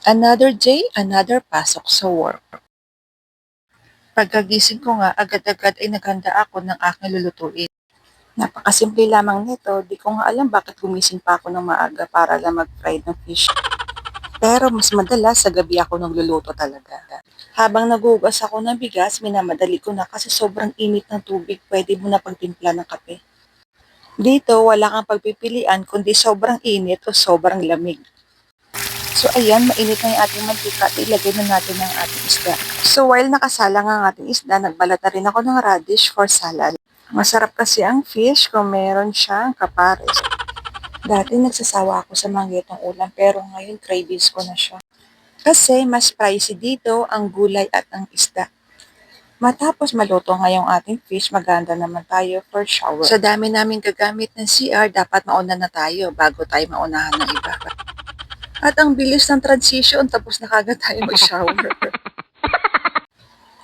Another day, another pasok sa work. Pagkagising ko nga, agad-agad ay naghanda ako ng aking lulutuin. Napakasimple lamang nito, di ko nga alam bakit gumising pa ako ng maaga para lang mag-fry ng fish. Pero mas madalas sa gabi ako nagluluto talaga. Habang nagugas ako ng bigas, minamadali ko na kasi sobrang init ng tubig, pwede mo na pagtimpla ng kape. Dito, wala kang pagpipilian kundi sobrang init o sobrang lamig. So ayan, mainit na yung ating mantika at ilagay na natin ang ating isda. So while nakasalang ang ating isda, nagbalat na rin ako ng radish for salad. Masarap kasi ang fish kung meron siyang kapares. Dati nagsasawa ako sa mga ganitong ulam pero ngayon cravings ko na siya. Kasi mas pricey dito ang gulay at ang isda. Matapos maluto ngayong ating fish, maganda naman tayo for shower. Sa dami naming gagamit ng CR, dapat mauna na tayo bago tayo maunahan ng iba. At ang bilis ng transition, tapos na kagad tayo mag-shower.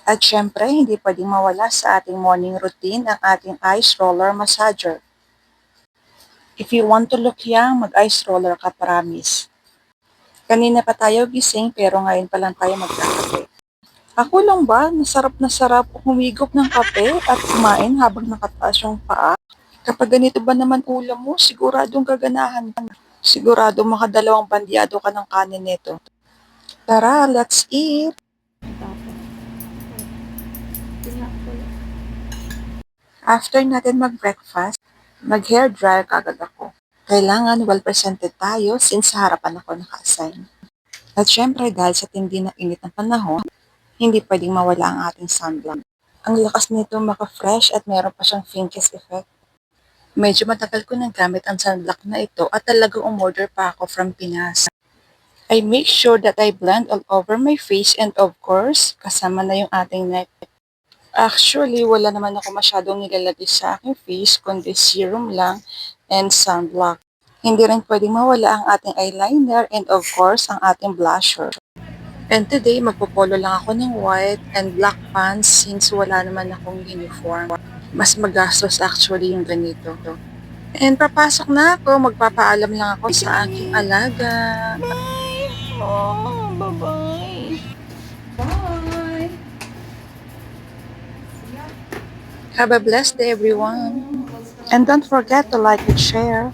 At syempre, hindi pwedeng mawala sa ating morning routine ang ating ice roller massager. If you want to look young, mag-ice roller ka, promise. Kanina pa tayo gising pero ngayon pa lang tayo magkakape. Ako lang ba, na sarap humigop ng kape at kumain habang nakataas yung paa? Kapag ganito ba naman ulam mo, siguradong gaganahan ka. Sigurado makadalawang bandyado ka ng kanin nito. Tara, let's eat! After natin mag-breakfast, mag-hair dryer kagad ako. Kailangan well-presented tayo since sa harapan ako naka-assign. At syempre dahil sa tindi ng init ng panahon, hindi pwedeng mawala ang ating sunblock. Ang lakas nito maka-fresh at meron pa siyang Finkies effect. Medyo matagal ko nang gamit ang sunblock na ito at talagang umorder pa ako from Pinas. I make sure that I blend all over my face and of course, kasama na yung ating neck. Actually, wala naman ako masyadong nilalagay sa aking face kundi serum lang and sunblock. Hindi rin pwedeng mawala ang ating eyeliner and of course ang ating blusher. And today, magpopolo lang ako ng white and black pants since wala naman akong uniform. Mas magastos actually yung ganito. And papasok na ako, magpapaalam lang ako sa aking alaga. Bye! Oh, bye-bye! Bye! Have a blessed day everyone. And don't forget to like and share.